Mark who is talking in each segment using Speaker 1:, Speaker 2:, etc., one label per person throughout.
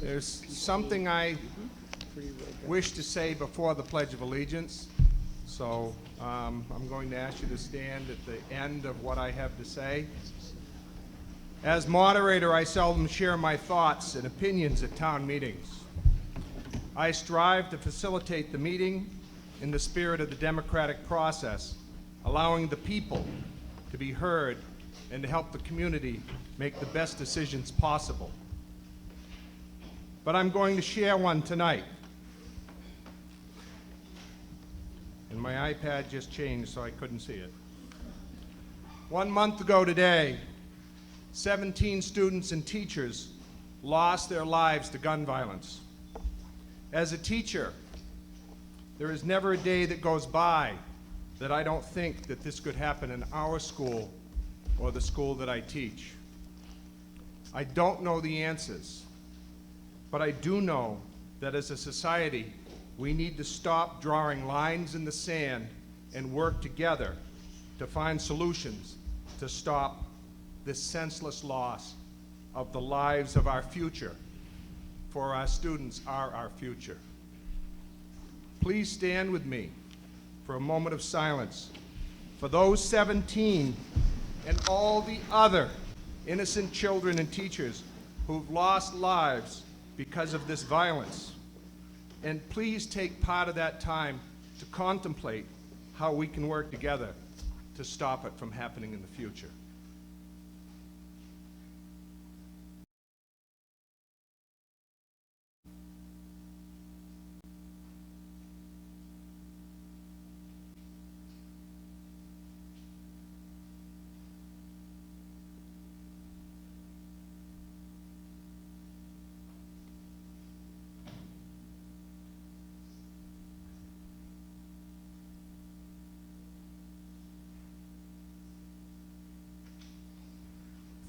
Speaker 1: There's something I wish to say before the Pledge of Allegiance, so I'm going to ask you to stand at the end of what I have to say. As moderator, I seldom share my thoughts and opinions at town meetings. I strive to facilitate the meeting in the spirit of the democratic process, allowing the people to be heard and to help the community make the best decisions possible. But I'm going to share one tonight. And my iPad just changed, so I couldn't see it. 1 month ago today, 17 students and teachers lost their lives to gun violence. As a teacher, there is never a day that goes by that I don't think that this could happen in our school or the school that I teach. I don't know the answers, but I do know that as a society, we need to stop drawing lines in the sand and work together to find solutions to stop this senseless loss of the lives of our future, for our students are our future. Please stand with me for a moment of silence for those 17 and all the other innocent children and teachers who've lost lives because of this violence. And please take part of that time to contemplate how we can work together to stop it from happening in the future.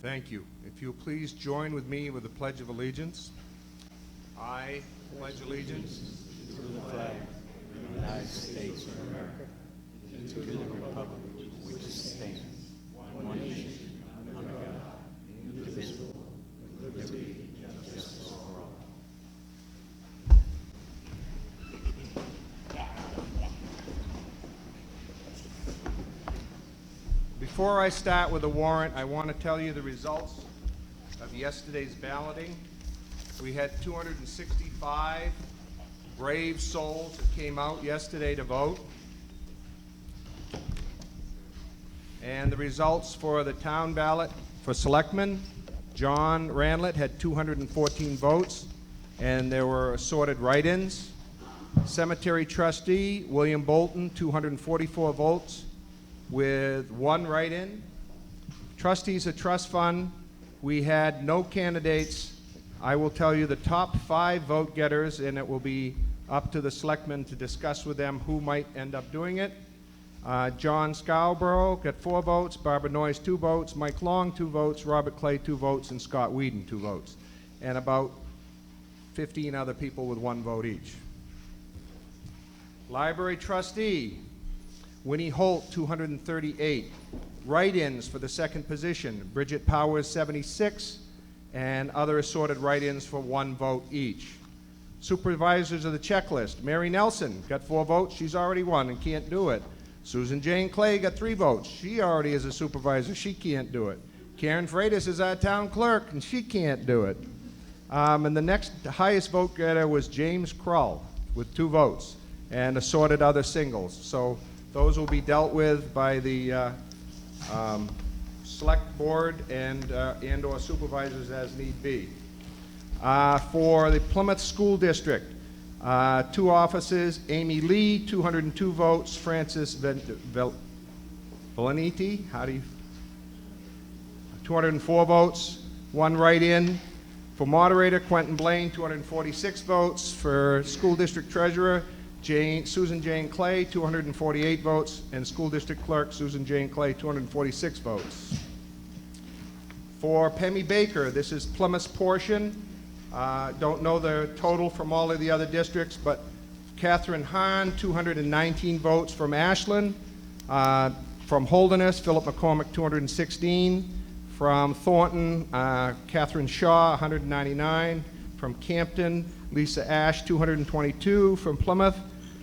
Speaker 1: Thank you. If you'll please join with me with the Pledge of Allegiance. I pledge allegiance
Speaker 2: to the flag of the United States of America and to the republic which stands one nation under God, indivisible, with liberty and justice for all.
Speaker 1: Before I start with the warrant, I want to tell you the results of yesterday's balloting. We had 265 brave souls that came out yesterday to vote. And the results for the town ballot for selectmen, John Ranlett had 214 votes, and there were assorted write-ins. Cemetery trustee, William Bolton, 244 votes, with 1 write-in. Trustees of trust fund, we had no candidates. I will tell you the top 5 vote getters, and it will be up to the selectmen to discuss with them who might end up doing it. John Scarborough got 4 votes, Barbara Noyes 2 votes, Mike Long 2 votes, Robert Clay 2 votes, and Scott Whedon 2 votes, and about 15 other people with 1 vote each. Library trustee, Winnie Holt, 238. Write-ins for the second position, Bridget Powers, 76, and other assorted write-ins for 1 vote each. Supervisors of the checklist, Mary Nelson got 4 votes. She's already won and can't do it. Susan Jane Clay got 3 votes. She already is a supervisor. She can't do it. Karen Freitas is our town clerk, and she can't do it. And the next highest vote getter was James Krull with 2 votes and assorted other singles. So those will be dealt with by the select board and or supervisors as need be. For the Plymouth School District, 2 offices, Amy Lee, 202 votes, Francis Valenti, 204 votes, 1 write-in. For moderator, Quentin Blaine, 246 votes. For school district treasurer, Susan Jane Clay, 248 votes, and school district clerk, Susan Jane Clay, 246 votes. For Pemmy Baker, this is Plymouth's portion. Don't know the total from all of the other districts, but Catherine Hahn, 219 votes from Ashland. From Holderness, Philip McCormick, 216. From Thornton, Catherine Shaw, 199. From Campton, Lisa Ash, 222. From Plymouth,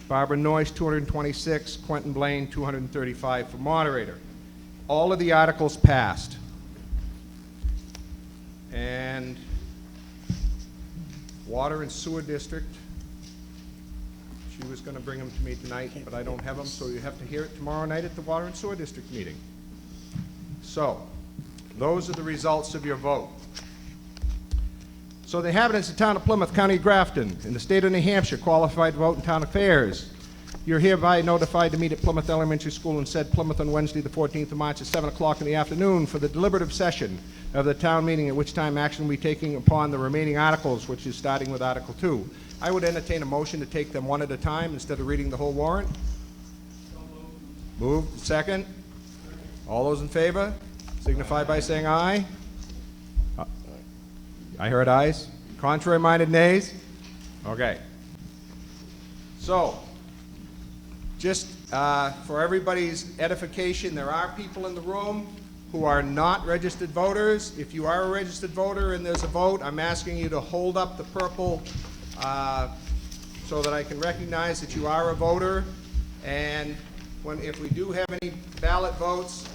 Speaker 1: Barbara Noyce, 226. Quentin Blaine, 235 for moderator. All of the articles passed. And Water and Sewer District, she was going to bring them to me tonight, but I don't have them, so you have to hear it tomorrow night at the Water and Sewer District meeting. So, those are the results of your vote. So the inhabitants of the town of Plymouth, County of Grafton, in the state of New Hampshire, qualified to vote in town affairs. You're hereby notified to meet at Plymouth Elementary School in said Plymouth on Wednesday, the 14th of March at 7 o'clock in the afternoon for the deliberative session of the town meeting, at which time action will be taken upon the remaining articles, which is starting with Article 2. I would entertain a motion to take them one at a time instead of reading the whole warrant. Moved. Second. All those in favor signify by saying aye. I heard ayes. Contrary-minded nays? Okay. So, just for everybody's edification, there are people in the room who are not registered voters. If you are a registered voter and there's a vote, I'm asking you to hold up the purple so that I can recognize that you are a voter. And if we do have any ballot votes,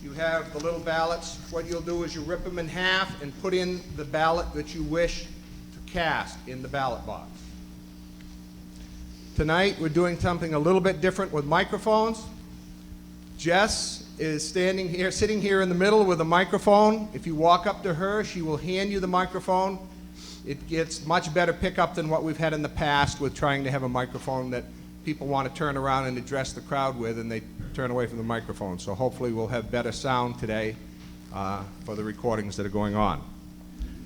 Speaker 1: you have the little ballots. What you'll do is you rip them in half and put in the ballot that you wish to cast in the ballot box. Tonight, we're doing something a little bit different with microphones. Jess is sitting here in the middle with a microphone. If you walk up to her, she will hand you the microphone. It gets much better pickup than what we've had in the past with trying to have a microphone that people want to turn around and address the crowd with, and they turn away from the microphone. So hopefully we'll have better sound today for the recordings that are going on.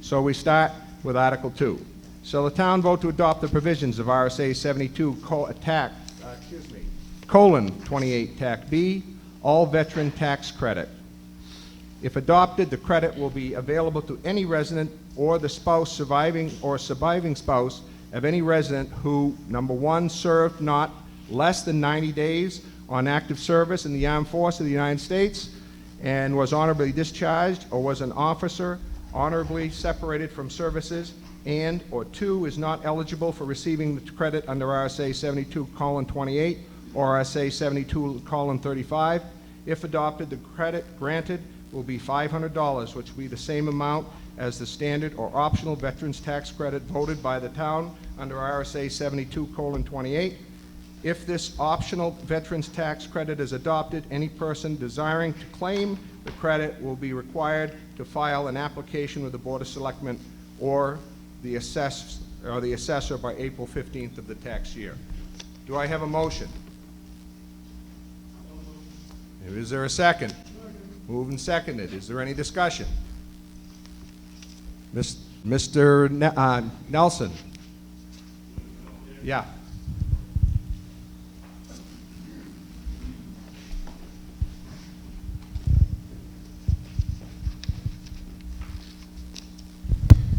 Speaker 1: So we start with Article 2. Shall the town vote to adopt the provisions of RSA 72:28 Tac B, all veteran tax credit? If adopted, the credit will be available to any resident or the spouse surviving spouse of any resident who, number one, served not less than 90 days on active service in the armed force of the United States and was honorably discharged, or was an officer honorably separated from services, and or two, is not eligible for receiving the credit under RSA 72:28 or RSA 72:35. If adopted, the credit granted will be $500, which will be the same amount as the standard or optional veterans tax credit voted by the town under RSA 72:28. If this optional veterans tax credit is adopted, any person desiring to claim the credit will be required to file an application with the Board of Selectmen or the assessor by April 15th of the tax year. Do I have a motion? Is there a second? Moved and seconded. Is there any discussion? Mr. Nelson? Yeah.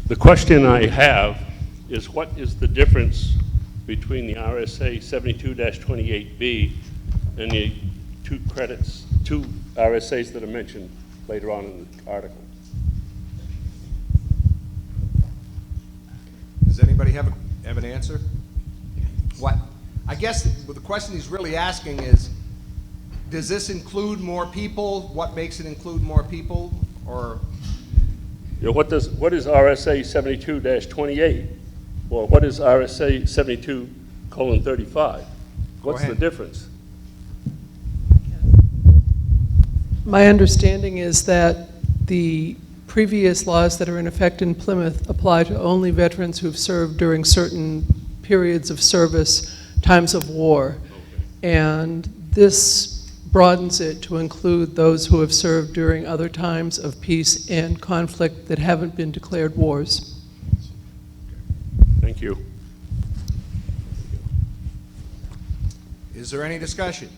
Speaker 3: The question I have is, what is the difference between the RSA 72-28B and the two RSAs that are mentioned later on in the article?
Speaker 1: Does anybody have an answer? What? I guess the question he's really asking is, does this include more people? What makes it include more people? Or
Speaker 3: what is RSA 72-28? Or what is RSA 72:35? What's the difference?
Speaker 4: My understanding is that the previous laws that are in effect in Plymouth apply to only veterans who've served during certain periods of service, times of war.
Speaker 3: Okay.
Speaker 4: And this broadens it to include those who have served during other times of peace and conflict that haven't been declared wars.
Speaker 3: Thank you.
Speaker 1: is there any discussion?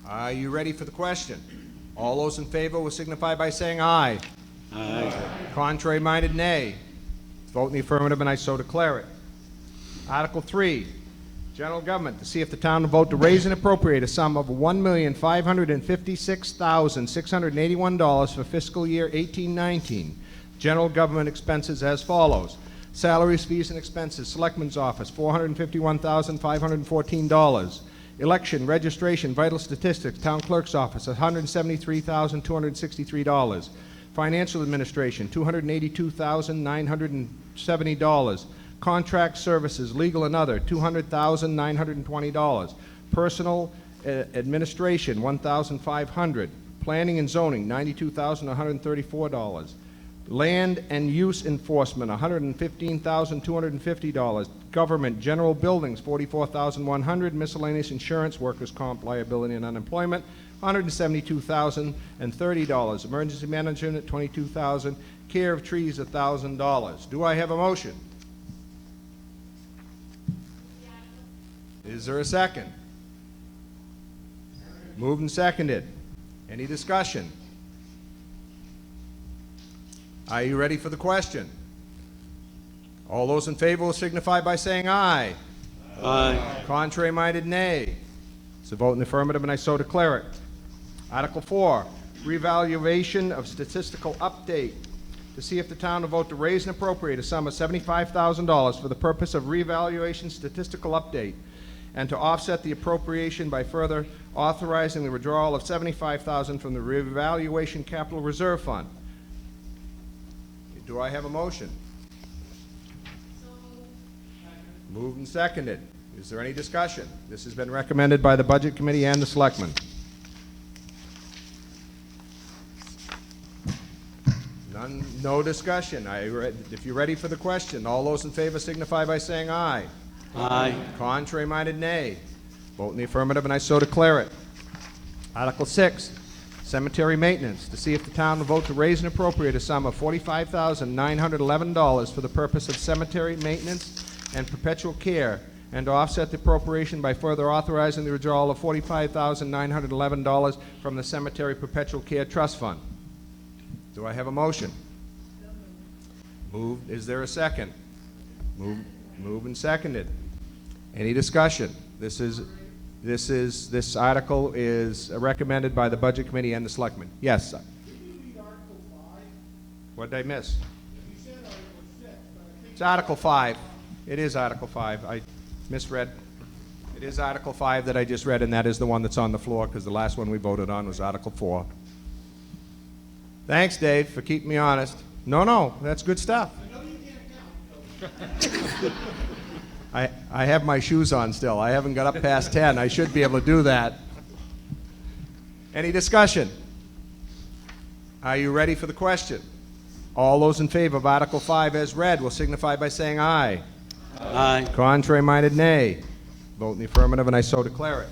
Speaker 1: Are you ready for the question? All those in favor will signify by saying aye.
Speaker 2: Aye.
Speaker 1: Contrary-minded, nay. Vote in the affirmative, and I so declare it. Article 3, General Government, to see if the town will vote to raise and appropriate a sum of $1,556,681 for fiscal year 1819 General government expenses as follows. Salaries, fees, and expenses, Selectman's Office, $451,514. Election, registration, vital statistics, Town Clerk's Office, $173,263. Financial Administration, $282,970. Contract Services, Legal and Other, $200,920. Personal Administration, $1,500. Planning and Zoning, $92,134. Land and Use Enforcement, $115,250. Government General Buildings, $44,100. Miscellaneous Insurance, Workers' Comp, Liability and Unemployment, $172,030. Emergency Management, $22,000. Care of Trees, $1,000. Do I have a motion? Is there a second? Moved and seconded. Any discussion? Are you ready for the question? All those in favor will signify by saying aye.
Speaker 2: Aye.
Speaker 1: Contrary-minded, nay. It's a vote in the affirmative, and I so declare it. Article 4, revaluation of statistical update. To see if the town will vote to raise and appropriate a sum of $75,000 for the purpose of revaluation statistical update, and to offset the appropriation by further authorizing the withdrawal of $75,000 from the revaluation capital reserve fund. Do I have a motion? Moved and seconded. Is there any discussion? This has been recommended by the Budget Committee and the Selectmen. None, no discussion. If you're ready for the question, all those in favor signify by saying aye.
Speaker 2: Aye.
Speaker 1: Contrary-minded, nay. Vote in the affirmative, and I so declare it. Article 6, cemetery maintenance. To see if the town will vote to raise and appropriate a sum of $45,911 for the purpose of cemetery maintenance and perpetual care, and to offset the appropriation by further authorizing the withdrawal of $45,911 from the Cemetery Perpetual Care Trust Fund. Do I have a motion? Moved. Is there a second? Moved and seconded. Any discussion? This article is recommended by the Budget Committee and the Selectmen. Yes.
Speaker 5: Did you read Article 5?
Speaker 1: What did I miss?
Speaker 5: You said Article 6, but I think...
Speaker 1: It's Article 5. It is Article 5. I misread. It is Article 5 that I just read, and that is the one that's on the floor, because the last one we voted on was Article 4. Thanks, Dave, for keeping me honest. No, that's good stuff.
Speaker 5: I know you can't count.
Speaker 1: I have my shoes on still. I haven't got up past 10. I should be able to do that. Any discussion? Are you ready for the question? All those in favor of Article 5 as read will signify by saying aye.
Speaker 2: Aye.
Speaker 1: Contrary-minded, nay. Vote in the affirmative, and I so declare it.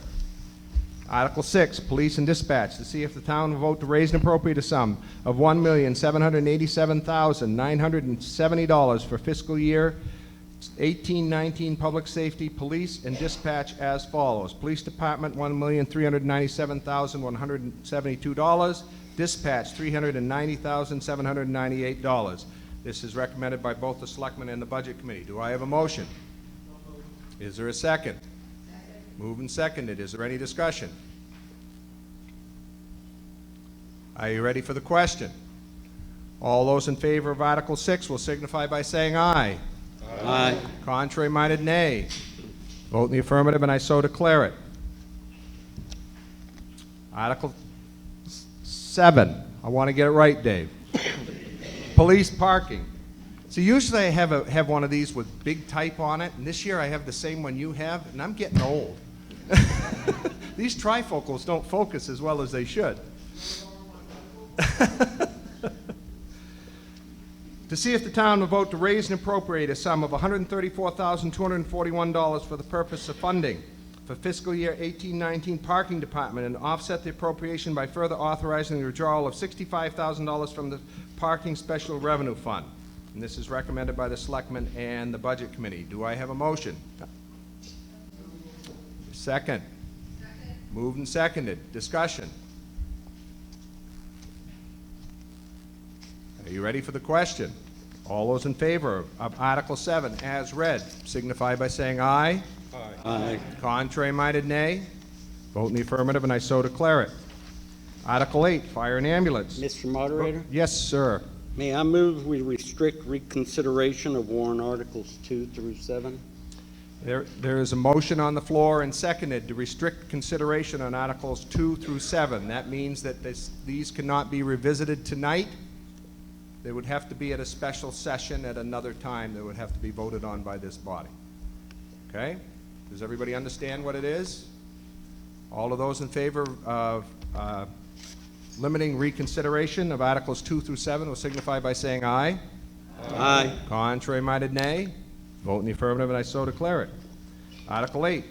Speaker 1: Article 6, police and dispatch. To see if the town will vote to raise and appropriate a sum of $1,787,970 for fiscal year 18-19 public safety, police, and dispatch as follows. Police Department, $1,397,172. Dispatch, $390,798. This is recommended by both the Selectmen and the Budget Committee. Do I have a motion? Is there a second? Moved and seconded. Is there any discussion? Are you ready for the question? All those in favor of Article 6 will signify by saying aye.
Speaker 2: Aye.
Speaker 1: Contrary-minded, nay. Vote in the affirmative, and I so declare it. Article 7. I want to get it right, Dave. Police parking. So usually I have one of these with big type on it, and this year I have the same one you have, and I'm getting old. These trifocals don't focus as well as they should. To see if the town will vote to raise and appropriate a sum of $134,241 for the purpose of funding for fiscal year 18-19 parking department, and offset the appropriation by further authorizing the withdrawal of $65,000 from the parking special revenue fund. And this is recommended by the Selectmen and the Budget Committee. Do I have a motion? Second. Moved and seconded. Discussion. Are you ready for the question? All those in favor of Article 7 as read signify by saying aye.
Speaker 2: Aye.
Speaker 1: Contrary-minded, nay. Vote in the affirmative, and I so declare it. Article 8, fire and ambulance.
Speaker 6: Mr. Moderator,
Speaker 1: Yes, sir.
Speaker 2: May I move we restrict reconsideration of warrant articles 2 through 7?
Speaker 1: There is a motion on the floor and seconded to restrict consideration on Articles 2 through 7. That means that these cannot be revisited tonight. They would have to be at a special session at another time that would have to be voted on by this body. Okay? Does everybody understand what it is? All of those in favor of limiting reconsideration of Articles 2 through 7 will signify by saying aye.
Speaker 2: Aye.
Speaker 1: Contrary-minded, nay. Vote in the affirmative, and I so declare it. Article 8,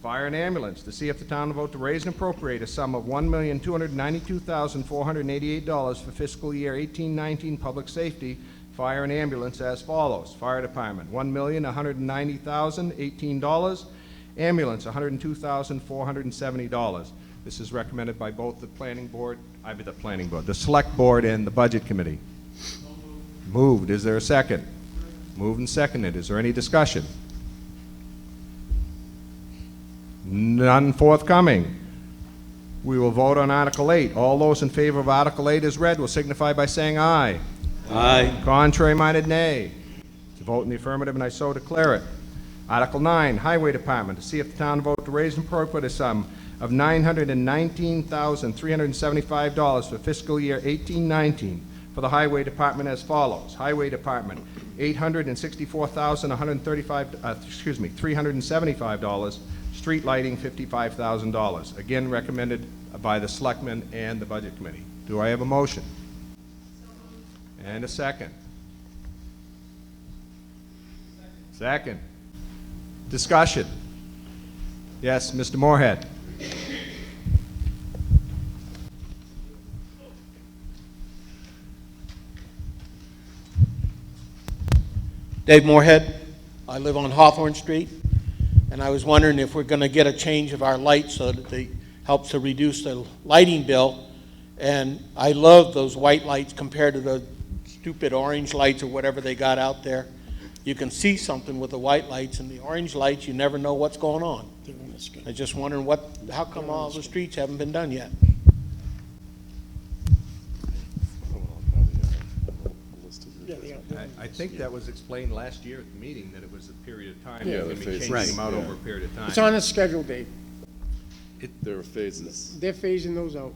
Speaker 1: Fire and Ambulance, to see if the town will vote to raise and appropriate a sum of $1,292,488 for fiscal year 18-19 public safety, fire and ambulance as follows. Fire Department, $1,190,018. Ambulance, $102,470. This is recommended by both the the Select Board and the Budget Committee. Moved. Is there a second? Moved and seconded. Is there any discussion? None forthcoming. We will vote on Article 8. All those in favor of Article 8 as read will signify by saying aye.
Speaker 2: Aye.
Speaker 1: Contrary-minded, nay. To vote in the affirmative, and I so declare it. Article 9, Highway Department, to see if the town will vote to raise and appropriate a sum of $919,375 for fiscal year 18-19 for the Highway Department as follows. Highway Department, $375. Street lighting, $55,000. Again, recommended by the Selectmen and the Budget Committee. Do I have a motion? And a second. Second. Discussion. Yes, Mr. Moorhead.
Speaker 6: Dave Moorhead. I live on Hawthorne Street, and I was wondering if we're going to get a change of our lights so that they help to reduce the lighting bill. And I love those white lights compared to the stupid orange lights or whatever they got out there. You can see something with the white lights, and the orange lights, you never know what's going on. I just wondering how come all the streets haven't been done yet?
Speaker 1: I think that was explained last year at the meeting, that it was a period of time.
Speaker 7: Yeah,
Speaker 1: We're going to be
Speaker 7: the
Speaker 1: changing
Speaker 7: phases,
Speaker 1: them out
Speaker 7: yeah.
Speaker 1: over a period of time.
Speaker 5: It's on the schedule, Dave.
Speaker 7: There are phases.
Speaker 5: They're phasing those out.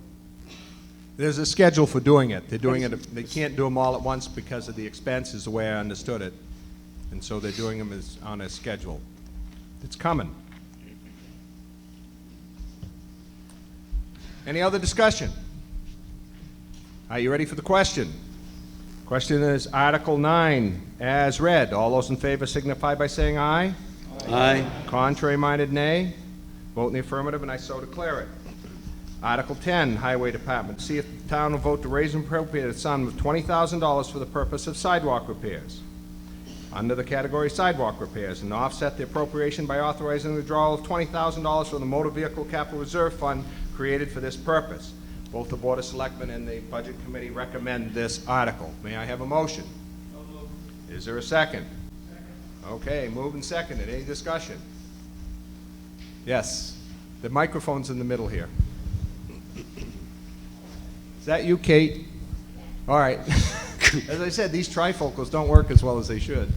Speaker 1: There's a schedule for doing it. They're doing it, they can't do them all at once because of the expense, is the way I understood it. And so they're doing them on a schedule. It's coming. Any other discussion? Are you ready for the question? Question is Article 9, as read. All those in favor signify by saying aye.
Speaker 2: Aye.
Speaker 1: Contrary-minded, nay. Vote in the affirmative, and I so declare it. Article 10, Highway Department. See if the town will vote to raise and appropriate a sum of $20,000 for the purpose of sidewalk repairs. Under the category sidewalk repairs, and offset the appropriation by authorizing the withdrawal of $20,000 from the Motor Vehicle Capital Reserve Fund created for this purpose. Both the Board of Selectmen and the Budget Committee recommend this article. May I have a motion? Is there a second? Okay, moved and seconded. Any discussion? Yes. The microphone's in the middle here. Is that you, Kate? All right. As I said, these trifocals don't work as well as they should.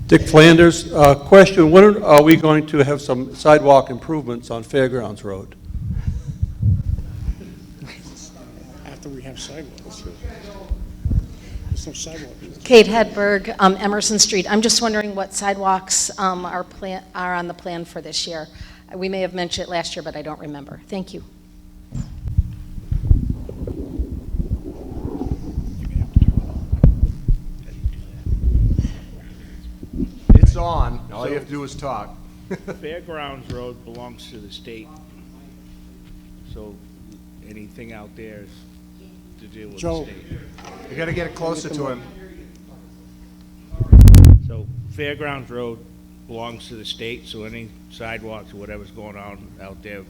Speaker 8: Dick Flanders, question, when are we going to have some sidewalk improvements on Fairgrounds Road?
Speaker 5: After we have sidewalks. There's no sidewalks.
Speaker 9: Kate Hedberg, Emerson Street. I'm just wondering what sidewalks are on the plan for this year. We may have mentioned it last year, but I don't remember. Thank you.
Speaker 1: It's on. All you have to do is talk.
Speaker 10: Fairgrounds Road belongs to the state, so anything out there is to deal with the
Speaker 5: Joe.
Speaker 10: state.
Speaker 1: You got to get it closer to him.
Speaker 10: So Fairgrounds Road belongs to the state, so any sidewalks or whatever's going on out there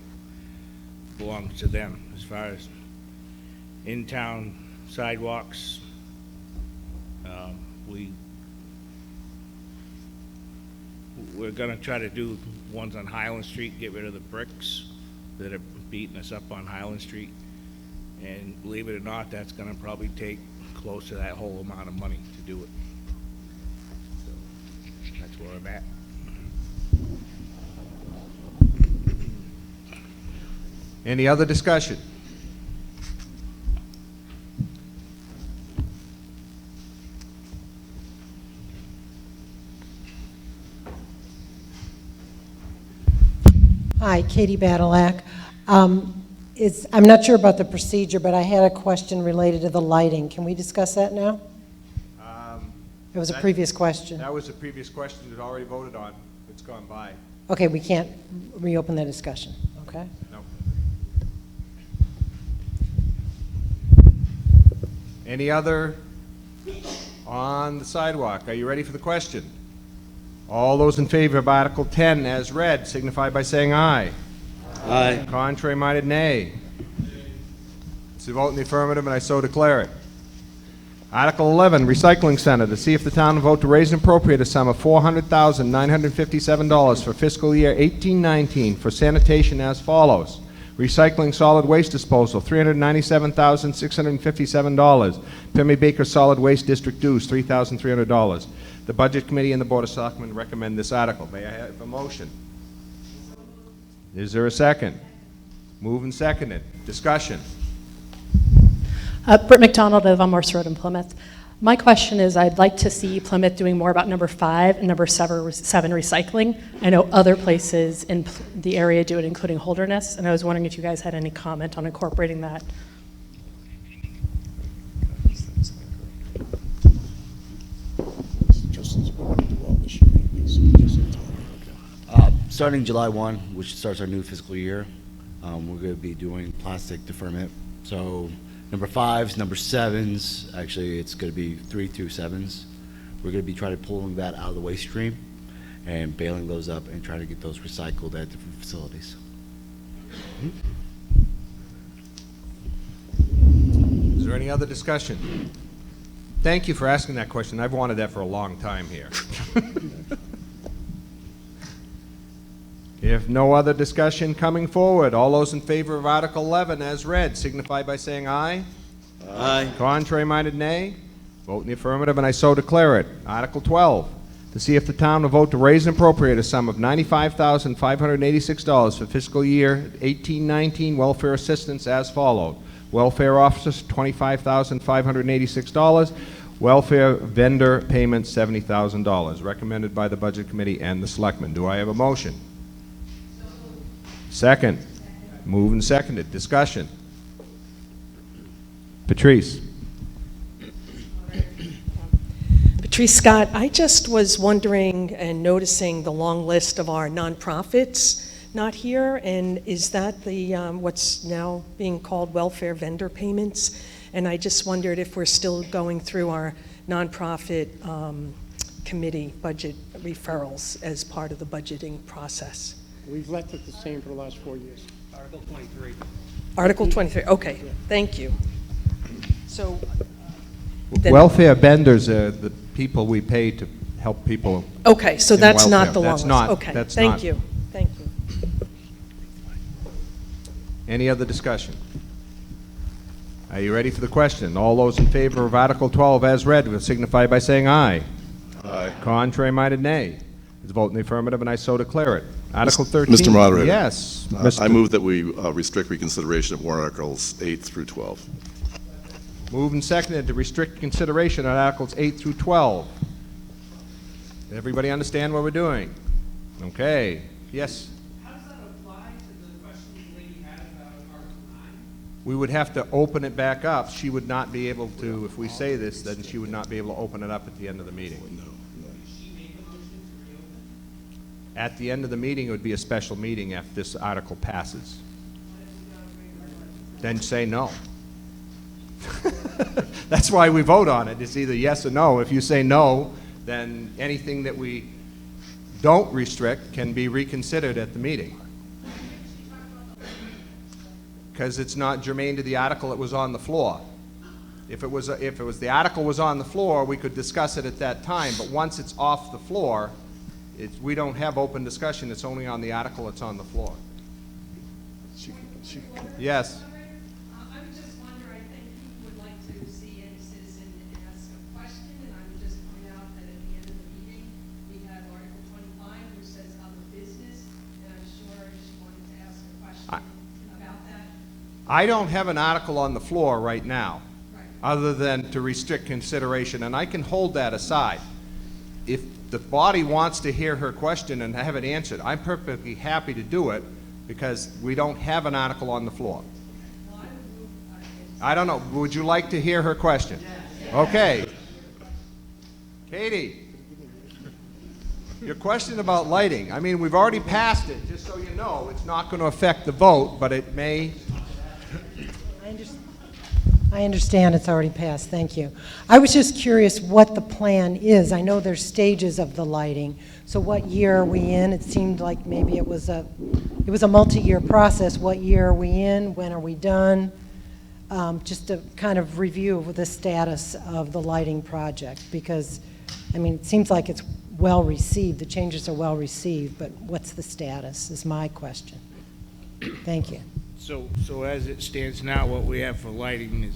Speaker 10: belongs to them. As far as in-town sidewalks, we're gonna try to do ones on Highland Street, get rid of the bricks that are beating us up on Highland Street. And believe it or not, that's gonna probably take close to that whole amount of money to do it. So, that's where I'm at.
Speaker 1: Any other discussion?
Speaker 11: Hi, Katie Badalak. I'm not sure about the procedure, but I had a question related to the lighting. Can we discuss that now? It was a previous question.
Speaker 1: That was a previous question that already voted on. It's gone by.
Speaker 11: Okay, we can't reopen the discussion, okay?
Speaker 1: No. Any other on the sidewalk? Are you ready for the question? All those in favor of Article 10 as read signify by saying aye.
Speaker 2: Aye.
Speaker 1: Contrary-minded, nay. It's a vote in the affirmative, and I so declare it. Article 11, Recycling Center, to see if the town will vote to raise and appropriate a sum of $400,957 for fiscal year 1819 for sanitation as follows. Recycling solid waste disposal, $397,657. Pemmy Baker Solid Waste District dues, $3,300. The Budget Committee and the Board of Selectmen recommend this article. May I have a motion? Is there a second? Moved and seconded. Discussion.
Speaker 12: Britt McDonald of Morse Road in Plymouth. My question is, I'd like to see Plymouth doing more about number 5 and number 7 recycling. I know other places in the area do it, including Holderness, and I was wondering if you guys had any comment on incorporating that.
Speaker 5: Justin's going to do all this year, so Justin told me.
Speaker 13: Starting July 1, which starts our new fiscal year, we're going to be doing plastic deferment. So number 5s, number 7s, actually it's going to be 3 through 7s. We're going to be trying to pulling that out of the waste stream and bailing those up and trying to get those recycled at different facilities.
Speaker 1: Is there any other discussion? Thank you for asking that question. I've wanted that for a long time here. If no other discussion coming forward, all those in favor of Article 11 as read signify by saying aye.
Speaker 2: Aye.
Speaker 1: Contrary-minded, nay. Vote in the affirmative, and I so declare it. Article 12, to see if the town will vote to raise and appropriate a sum of $95,586 for fiscal year 1819 welfare assistance as followed. Welfare officers, $25,586. Welfare vendor payments, $70,000. Recommended by the Budget Committee and the Selectmen. Do I have a motion? Second. Moved and seconded. Discussion. Patrice.
Speaker 14: Patrice Scott, I just was wondering and noticing the long list of our nonprofits not here, and is that the what's now being called welfare vendor payments? And I just wondered if we're still going through our nonprofit committee budget referrals as part of the budgeting process.
Speaker 5: We've left it the same for the last 4 years.
Speaker 4: Article 23.
Speaker 14: Article 23, okay, thank you. So, then-
Speaker 1: Welfare vendors are the people we pay to help people.
Speaker 14: okay, so
Speaker 1: in
Speaker 14: that's
Speaker 1: welfare.
Speaker 14: not the long
Speaker 1: That's
Speaker 14: list.
Speaker 1: not-
Speaker 14: Okay,
Speaker 1: that's
Speaker 14: thank
Speaker 1: not.
Speaker 14: you, thank you.
Speaker 1: Any other discussion? Are you ready for the question? All those in favor of Article 12 as read will signify by saying aye.
Speaker 7: Aye.
Speaker 1: Contrary-minded, nay. It's a vote in the affirmative, and I so declare it. Article 13.
Speaker 7: Mr. Moderator.
Speaker 1: Yes.
Speaker 7: I move that we restrict reconsideration of warrant articles 8 through 12.
Speaker 1: Moved and seconded to restrict consideration on Articles 8 through 12. Everybody understand what we're doing? Okay. Yes?
Speaker 15: How does that apply to the question the lady had about Article 9?
Speaker 1: We would have to open it back up. She would not be able to, if we say this, then she would not be able to open it up at the end of the meeting.
Speaker 15: Did she make a motion to reopen?
Speaker 1: At the end of the meeting, it would be a special meeting if this article passes. Then say no. That's why we vote on it. It's either yes or no. If you say no, then anything that we don't restrict can be reconsidered at the meeting. Because it's not germane to the article that was on the floor. If it was the article was on the floor, we could discuss it at that time. But once it's off the floor, we don't have open discussion. It's only on the article that's on the floor. Yes.
Speaker 15: I would just wonder, I think people would like to see any citizen
Speaker 1: I don't have an article on the floor right now, other than to restrict consideration, and I can hold that aside. If the body wants to hear her question and have it answered, I'm perfectly happy to do it, because we don't have an article on the floor. I don't know, would you like to hear her question? Okay. Katie, your question about lighting, I mean, we've already passed it, just so you know, it's not going to affect the vote, but it may.
Speaker 11: I understand it's already passed, thank you. I was just curious what the plan is. I know there's stages of the lighting, so what year are we in? It seemed like maybe it was a multi-year process. What year are we in? When are we done? Just a kind of review of the status of the lighting project, because, I mean, it seems like it's well received, the changes are well received, but what's the status is my question. Thank you.
Speaker 10: So as it stands now, what we have for lighting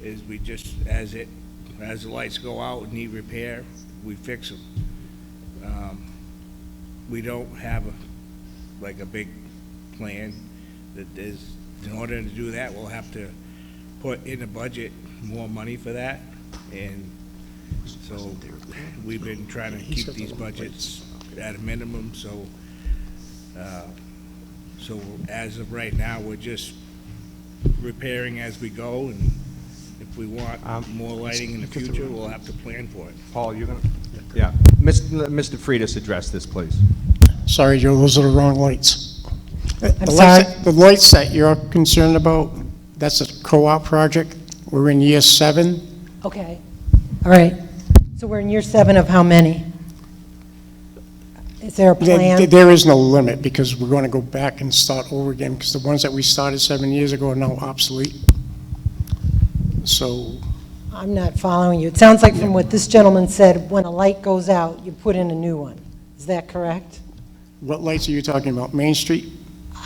Speaker 10: is we just, as the lights go out and need repair, we fix them. We don't have a big plan that is, in order to do that, we'll have to put in the budget more money for that. And so we've been trying to keep these budgets at a minimum, so as of right now, we're just repairing as we go, and if we want more lighting in the future, we'll have to plan for it.
Speaker 1: Paul, you're going to? Yeah. Mr. Freitas, address this, please.
Speaker 5: Sorry, Joe, those are the wrong lights.
Speaker 11: sorry?
Speaker 5: The lights that you're concerned about, that's a co-op project. We're in year 7.
Speaker 11: Okay, all right. So we're in year 7 of how many? Is there a plan?
Speaker 5: There is no limit, because we're going to go back and start over again, because the ones that we started 7 years ago are now obsolete. So,
Speaker 11: I'm not following you. It sounds like from what this gentleman said, when a light goes out, you put in a new one. Is that correct?
Speaker 5: what lights are you talking about? Main Street?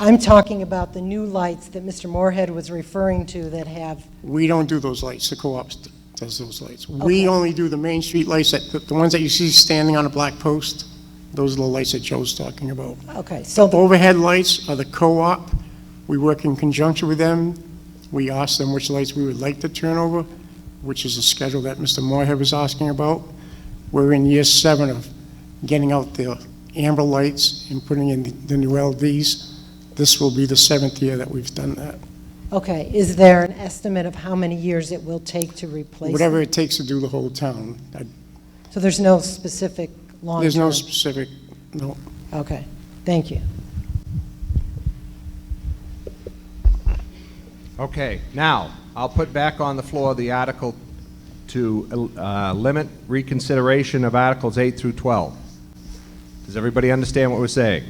Speaker 11: I'm talking about the new lights that Mr. Moorhead was referring to that have,
Speaker 5: We don't do those lights, the co-op does those lights.
Speaker 11: Okay.
Speaker 5: We only do the Main Street lights, the ones that you see standing on a black post. Those are the lights that Joe's talking about.
Speaker 11: okay, so,
Speaker 5: Overhead lights are the co-op. We work in conjunction with them. We ask them which lights we would like to turn over, which is a schedule that Mr. Moorhead was asking about. We're in year 7 of getting out the amber lights and putting in the new LEDs. This will be the 7th year that we've done that.
Speaker 11: okay, is there an estimate of how many years it will take to replace
Speaker 5: Whatever
Speaker 11: them?
Speaker 5: it takes to do the whole town.
Speaker 11: So there's no specific long-term?
Speaker 5: There's no specific, no.
Speaker 11: Okay, thank you.
Speaker 1: Okay, now, I'll put back on the floor the article to limit reconsideration of Articles 8 through 12. Does everybody understand what we're saying?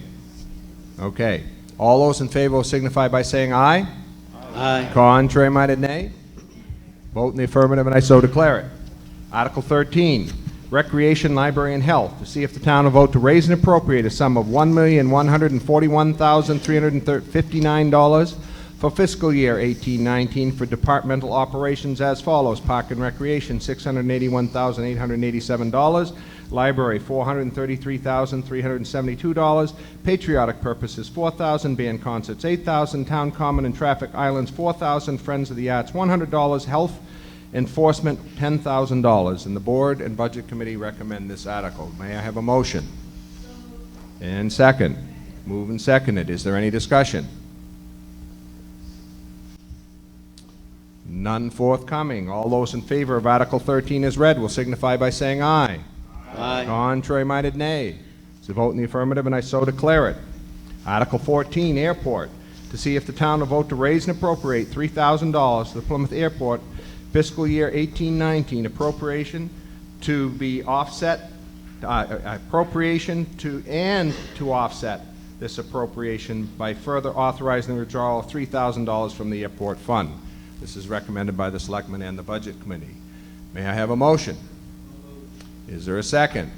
Speaker 1: Okay. All those in favor will signify by saying aye.
Speaker 2: Aye.
Speaker 1: Contrary-minded, nay. Vote in the affirmative, and I so declare it. Article 13, Recreation, Library, and Health, to see if the town will vote to raise and appropriate a sum of $1,141,359 for fiscal year 18-19 for departmental operations as follows: Park and Recreation, $681,887. Library, $433,372. Patriotic purposes, $4,000. Band concerts, $8,000. Town Common and Traffic Islands, $4,000. Friends of the Arts, $100. Health Enforcement, $10,000. And the Board and Budget Committee recommend this article. May I have a motion? And second. Moved and seconded. Is there any discussion? None forthcoming. All those in favor of Article 13 as read will signify by saying aye.
Speaker 2: Aye.
Speaker 1: Contrary-minded, nay. It's a vote in the affirmative, and I so declare it. Article 14, Airport, to see if the town will vote to raise and appropriate $3,000 to the Plymouth Airport fiscal year 18-19 appropriation to be offset, to offset this appropriation by further authorizing the withdrawal of $3,000 from the airport fund. This is recommended by the Selectmen and the Budget Committee. May I have a motion? Is there a second?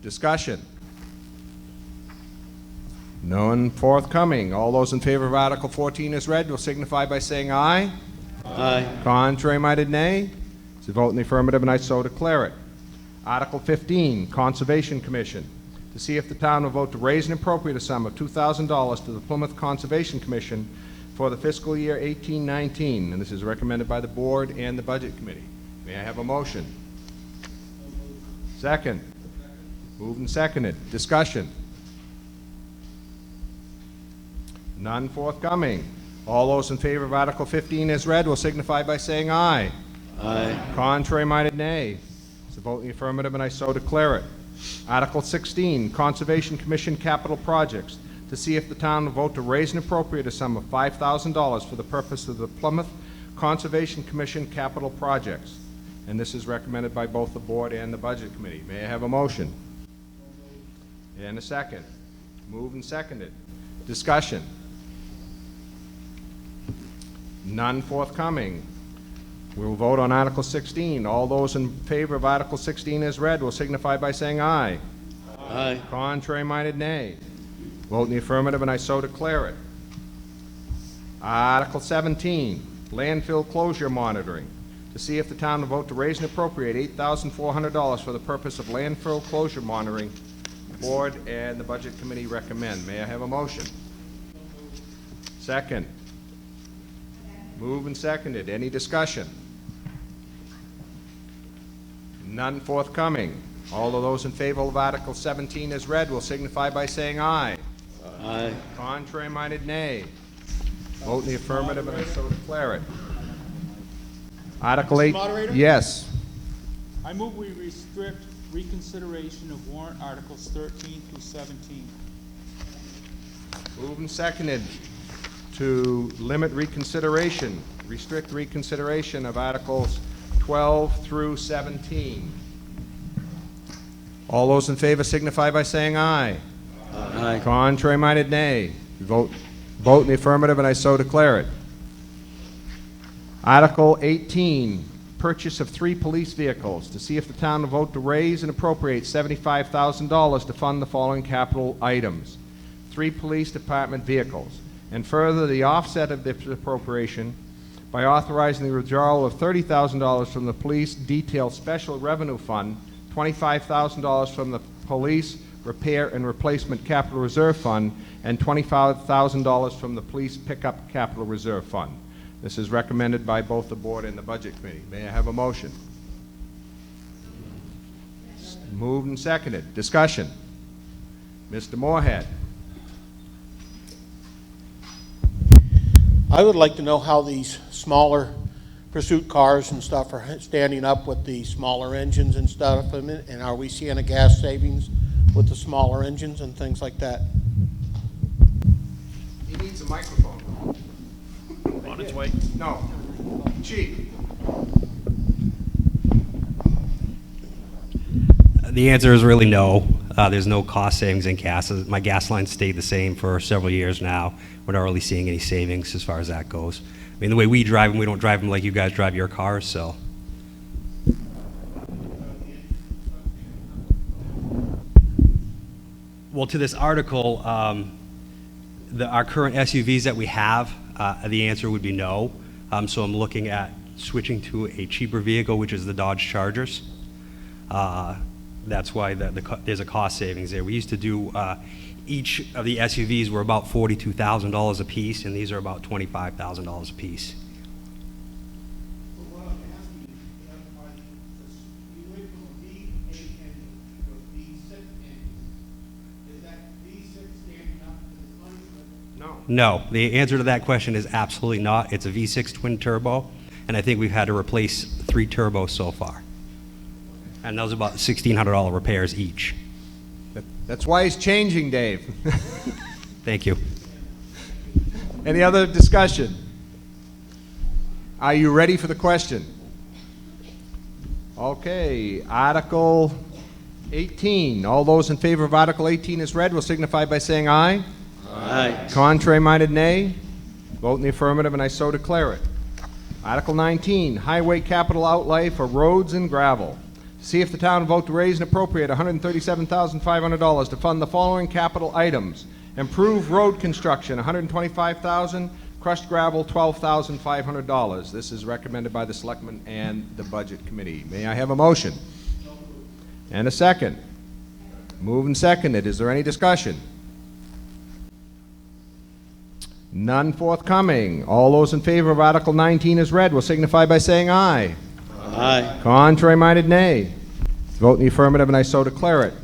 Speaker 1: Discussion? None forthcoming. All those in favor of Article 14 as read will signify by saying aye.
Speaker 2: Aye.
Speaker 1: Contrary-minded, nay. It's a vote in the affirmative, and I so declare it. Article 15, Conservation Commission, to see if the town will vote to raise and appropriate a sum of $2,000 to the Plymouth Conservation Commission for the fiscal year 18-19, and this is recommended by the board and the Budget Committee. May I have a motion? Second. Moved and seconded. Discussion. None forthcoming. All those in favor of Article 15 as read will signify by saying aye.
Speaker 2: Aye.
Speaker 1: Contrary-minded, nay. It's a vote in the affirmative, and I so declare it. Article 16, Conservation Commission Capital Projects, to see if the town will vote to raise and appropriate a sum of $5,000 for the purpose of the Plymouth Conservation Commission Capital Projects. And this is recommended by both the board and the Budget Committee. May I have a motion? And a second. Moved and seconded. Discussion. None forthcoming. We will vote on Article 16. All those in favor of Article 16 as read will signify by saying aye.
Speaker 2: Aye.
Speaker 1: Contrary-minded, nay. Vote in the affirmative, and I so declare it. Article 17, landfill closure monitoring, to see if the town will vote to raise and appropriate $8,400 for the purpose of landfill closure monitoring. The board and the Budget Committee recommend. May I have a motion? Second. Moved and seconded. Any discussion? None forthcoming. All of those in favor of Article 17 as read will signify by saying aye.
Speaker 2: Aye.
Speaker 1: Contrary-minded, nay. Vote in the affirmative, and I so declare it. Article 8.
Speaker 15: Moderator?
Speaker 1: Yes.
Speaker 15: I move we restrict reconsideration of warrant articles 13 through 17.
Speaker 1: Moved and seconded to limit reconsideration, restrict reconsideration of Articles 12 through 17. All those in favor signify by saying aye.
Speaker 2: Aye.
Speaker 1: Contrary-minded, nay. Vote in the affirmative, and I so declare it. Article 18, purchase of 3 police vehicles, to see if the town will vote to raise and appropriate $75,000 to fund the following capital items. 3 police department vehicles. And further, the offset of this appropriation by authorizing the withdrawal of $30,000 from the Police Detail Special Revenue Fund, $25,000 from the Police Repair and Replacement Capital Reserve Fund, and $25,000 from the Police Pickup Capital Reserve Fund. This is recommended by both the Board and the Budget Committee. May I have a motion? Moved and seconded. Discussion. Mr. Moorhead.
Speaker 6: I would like to know how these smaller pursuit cars and stuff are standing up with the smaller engines and stuff, and are we seeing a gas savings with the smaller engines and things like that?
Speaker 1: He needs a microphone.
Speaker 10: On its way.
Speaker 1: No. Chief.
Speaker 16: The answer is really no. There's no cost savings in gas. My gas line stayed the same for several years now. We're not really seeing any savings as far as that goes. I mean, the way we drive them, we don't drive them like you guys drive your cars, so. Well, to this article, our current SUVs that we have, the answer would be no. So I'm looking at switching to a cheaper vehicle, which is the Dodge Chargers. That's why there's a cost savings there. We used to do, each of the SUVs were about $42,000 a piece, and these are about $25,000 a piece. No, the answer to that question is absolutely not. It's a V6 twin turbo, and I think we've had to replace 3 turbos so far. And those are about $1,600 repairs each.
Speaker 1: That's why he's changing, Dave.
Speaker 16: Thank you.
Speaker 1: Any other discussion? Are you ready for the question? Okay, Article 18. All those in favor of Article 18 as read will signify by saying aye.
Speaker 2: Aye.
Speaker 1: Contrary-minded, nay. Vote in the affirmative, and I so declare it. Article 19, highway capital outlay for roads and gravel. See if the town will vote to raise and appropriate $137,500 to fund the following capital items. Improve road construction, $125,000. Crushed gravel, $12,500. This is recommended by the Selectmen and the Budget Committee. May I have a motion? And a second. Moved and seconded. Is there any discussion? None forthcoming. All those in favor of Article 19 as read will signify by saying aye.
Speaker 2: Aye.
Speaker 1: Contrary-minded, nay. Vote in the affirmative, and I so declare it.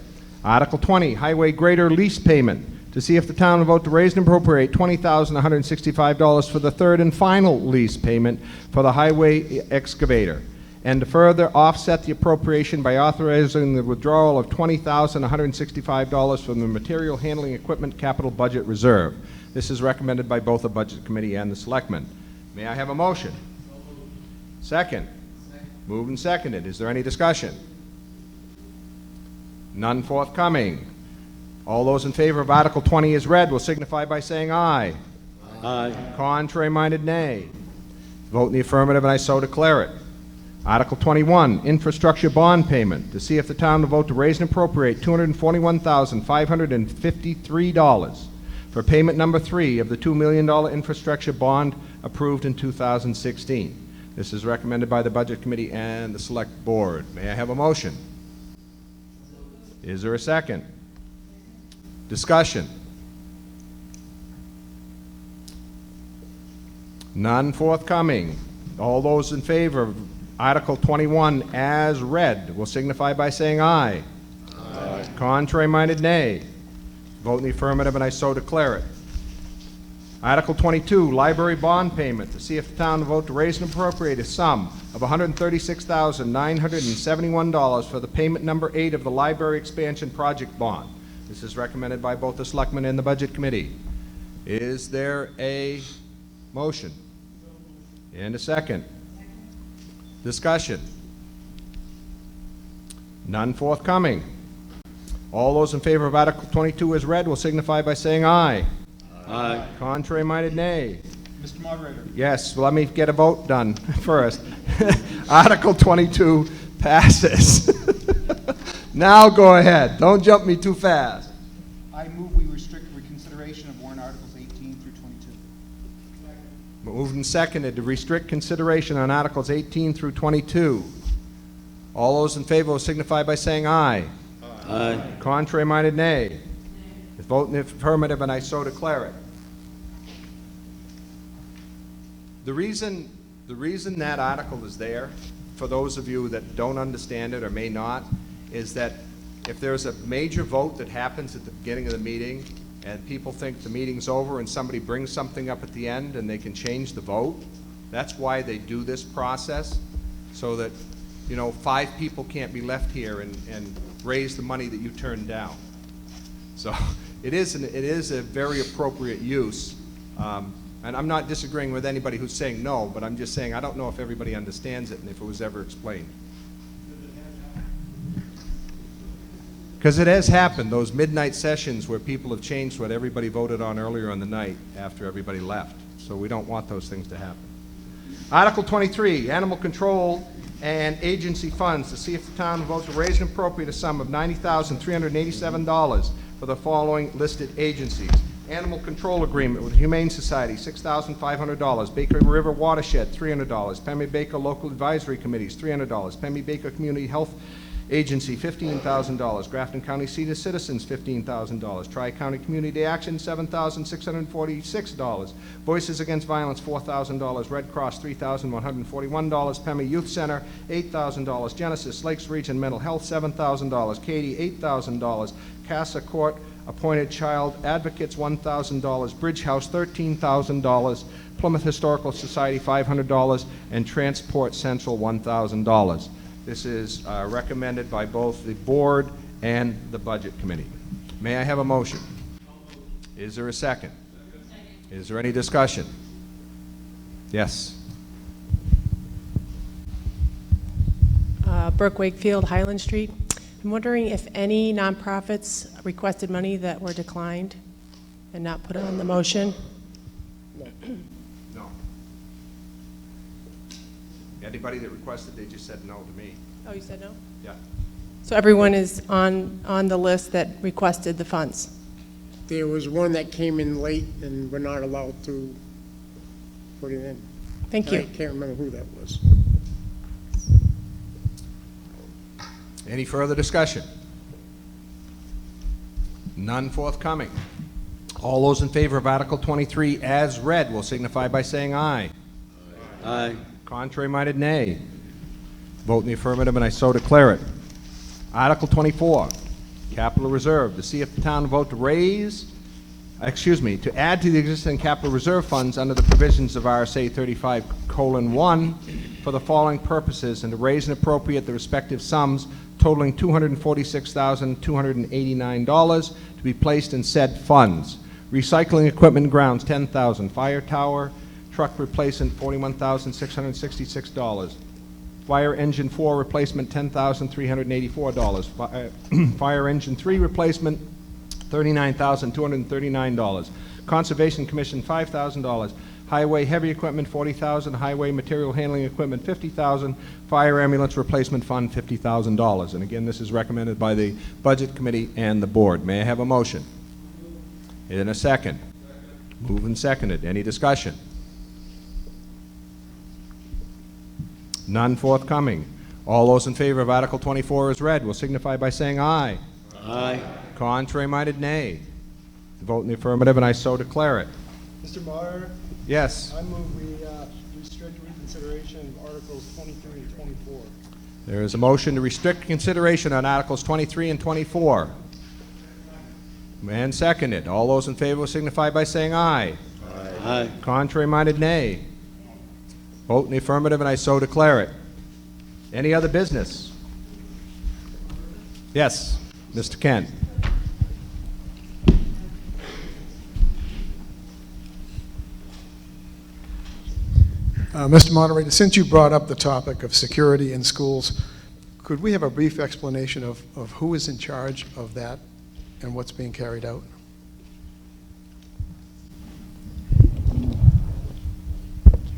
Speaker 1: Article 20, highway grader lease payment. To see if the town will vote to raise and appropriate $20,165 for the third and final lease payment for the highway excavator, and to further offset the appropriation by authorizing the withdrawal of $20,165 from the material handling equipment capital budget reserve. This is recommended by both the Budget Committee and the Selectmen. May I have a motion? Second. Moved and seconded. Is there any discussion? None forthcoming. All those in favor of Article 20 as read will signify by saying aye.
Speaker 2: Aye.
Speaker 1: Contrary-minded, nay. Vote in the affirmative, and I so declare it. Article 21, infrastructure bond payment. To see if the town will vote to raise and appropriate $241,553 for payment number 3 of the $2 million infrastructure bond approved in 2016. This is recommended by the Budget Committee and the Select Board. May I have a motion? Is there a second? Discussion? None forthcoming. All those in favor of Article 21 as read will signify by saying aye. Aye. Contrary-minded, nay. Vote in the affirmative, and I so declare it. Article 22, library bond payment. To see if the town will vote to raise and appropriate a sum of $136,971 for the payment number 8 of the library expansion project bond. This is recommended by both the Selectmen and the Budget Committee. Is there a motion? And a second? Discussion? None forthcoming. All those in favor of Article 22 as read will signify by saying aye.
Speaker 2: Aye.
Speaker 1: Contrary-minded, nay.
Speaker 15: Mr. Moderator.
Speaker 1: Yes, let me get a vote done first. Article 22 passes. Now go ahead. Don't jump me too fast.
Speaker 17: I move we restrict reconsideration of warrant articles 18 through 22.
Speaker 1: Moved and seconded to restrict consideration on Articles 18 through 22. All those in favor will signify by saying aye.
Speaker 2: Aye.
Speaker 1: Contrary-minded, nay. Vote in the affirmative, and I so declare it. The reason that article is there, for those of you that don't understand it or may not, is that if there's a major vote that happens at the beginning of the meeting and people think the meeting's over and somebody brings something up at the end and they can change the vote, that's why they do this process, so that, 5 people can't be left here and raise the money that you turned down. So it is a very appropriate use. And I'm not disagreeing with anybody who's saying no, but I'm just saying I don't know if everybody understands it and if it was ever explained. Because it has happened, those midnight sessions where people have changed what everybody voted on earlier in the night after everybody left. So we don't want those things to happen. Article 23, animal control and agency funds. To see if the town will vote to raise and appropriate a sum of $90,387 for the following listed agencies. Animal Control Agreement with Humane Society, $6,500. Baker River Watershed, $300. Pemmy-Baker Local Advisory Committees, $300. Pemmy-Baker Community Health Agency, $15,000. Grafton County Senior Citizens, $15,000. Tri-County Community Action, $7,646. Voices Against Violence, $4,000. Red Cross, $3,141. Pemmy Youth Center, $8,000. Genesis Lakes Region Mental Health, $7,000. Katy, $8,000. Casa Court Appointed Child Advocates, $1,000. Bridge House, $13,000. Plymouth Historical Society, $500. And Transport Central, $1,000. This is recommended by both the Board and the Budget Committee. May I have a motion? Is there a second? Is there any discussion? Yes.
Speaker 18: Brooke Wakefield, Highland Street. I'm wondering if any nonprofits requested money that were declined and not put on the motion?
Speaker 1: No. Anybody that requested, they just said no to me.
Speaker 18: Oh, you said no?
Speaker 1: Yeah.
Speaker 18: So everyone is on the list that requested the funds?
Speaker 5: There was one that came in late, and we're not allowed to put it in.
Speaker 18: Thank you.
Speaker 5: I can't remember who that was.
Speaker 1: Any further discussion? None forthcoming. All those in favor of Article 23 as read will signify by saying aye.
Speaker 8: Aye.
Speaker 1: Contrary-minded, nay. Vote in the affirmative, and I so declare it. Article 24, Capital Reserve, to see if the town will vote to to add to the existing capital reserve funds under the provisions of RSA 35:1 for the following purposes, and to raise and appropriate the respective sums totaling $246,289 to be placed in said funds. Recycling equipment and grounds, $10,000. Fire tower truck replacement, $41,666. Fire engine 4 replacement, $10,384. Fire engine 3 replacement, $39,239. Conservation Commission, $5,000. Highway heavy equipment, $40,000. Highway material handling equipment, $50,000. Fire ambulance replacement fund, $50,000. And again, this is recommended by the Budget Committee and the Board. May I have a motion? In a second. Moved and seconded. Any discussion? None forthcoming. All those in favor of Article 24 as read will signify by saying aye.
Speaker 8: Aye.
Speaker 1: Contrary-minded, nay. Vote in the affirmative, and I so declare it.
Speaker 19: Mr. Moderator?
Speaker 1: Yes.
Speaker 19: I move we restrict reconsideration of Articles 23 and 24.
Speaker 1: There is a motion to restrict consideration on Articles 23 and 24. And seconded. All those in favor will signify by saying aye.
Speaker 8: Aye.
Speaker 1: Contrary-minded, nay. Vote in the affirmative, and I so declare it. Any other business? Yes, Mr. Kent.
Speaker 19: Mr. Moderator, since you brought up the topic of security in schools, could we have a brief explanation of who is in charge of that and what's being carried out?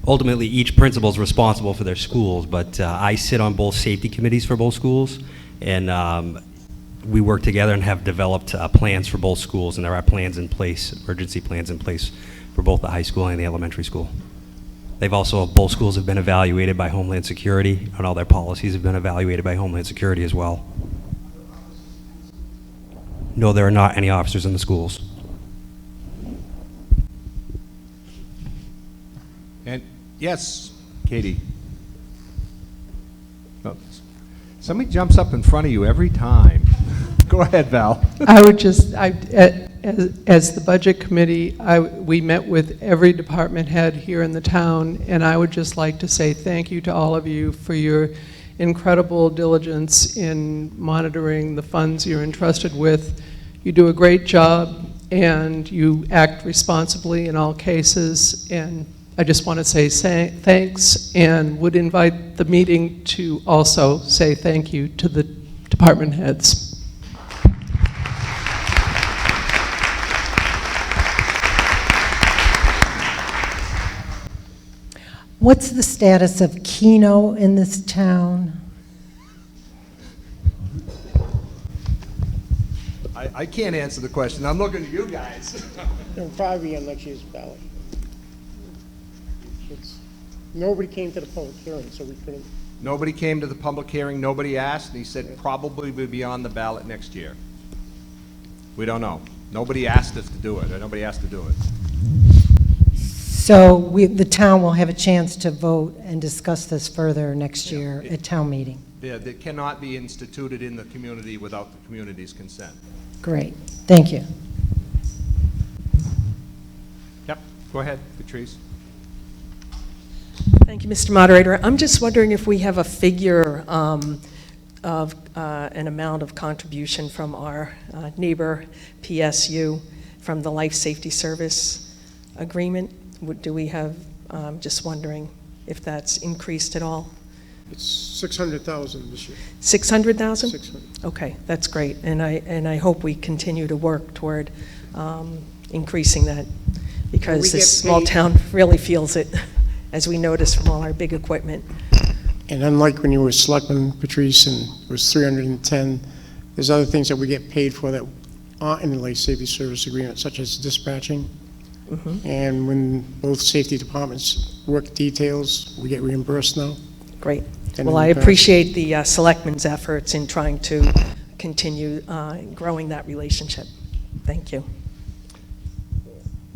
Speaker 16: Ultimately, each principal is responsible for their schools, but I sit on both safety committees for both schools, and we work together and have developed plans for both schools, and there are plans in place, emergency plans in place for both the high school and the elementary school. They've also, both schools have been evaluated by Homeland Security, and all their policies have been evaluated by Homeland Security as well. No, there are not any officers in the schools.
Speaker 1: And yes, Katie. Oh, somebody jumps up in front of you every time. Go ahead, Val.
Speaker 4: I would just, as the Budget Committee, we met with every department head here in the town, and I would just like to say thank you to all of you for your incredible diligence in monitoring the funds you're entrusted with. You do a great job, and you act responsibly in all cases, and I just want to say thanks, and would invite the meeting to also say thank you to the department heads.
Speaker 11: What's the status of Keno in this town?
Speaker 1: I can't answer the question. I'm looking at you guys.
Speaker 5: It'll probably be on next year's ballot. Nobody came to the public hearing, so we couldn't.
Speaker 1: Nobody came to the public hearing, nobody asked, and he said probably would be on the ballot next year. We don't know. Nobody asked us to do it, or nobody asked to do it.
Speaker 11: So the town will have a chance to vote and discuss this further next year at town meeting.
Speaker 1: Yeah, that cannot be instituted in the community without the community's consent.
Speaker 11: Great, thank you.
Speaker 1: Yep, go ahead, Patrice.
Speaker 14: Thank you, Mr. Moderator. I'm just wondering if we have a figure of an amount of contribution from our neighbor PSU from the Life Safety Service Agreement. Do we have, just wondering if that's increased at all?
Speaker 5: It's 600,000 this year.
Speaker 14: 600,000?
Speaker 5: 600.
Speaker 14: Okay, that's great. And I hope we continue to work toward increasing that, because this small town really feels it, as we notice from all our big equipment.
Speaker 5: And unlike when you were selectman, Patrice, and it was 310, there's other things that we get paid for that aren't in the Life Safety Service Agreement, such as dispatching. And when both safety departments work details, we get reimbursed now.
Speaker 14: Great.
Speaker 5: And
Speaker 14: Well, I appreciate the selectmen's efforts in trying to continue growing that relationship. Thank you.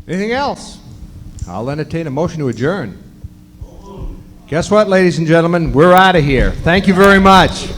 Speaker 1: Anything else? I'll entertain a motion to adjourn. Guess what, ladies and gentlemen? We're out of here. Thank you very much.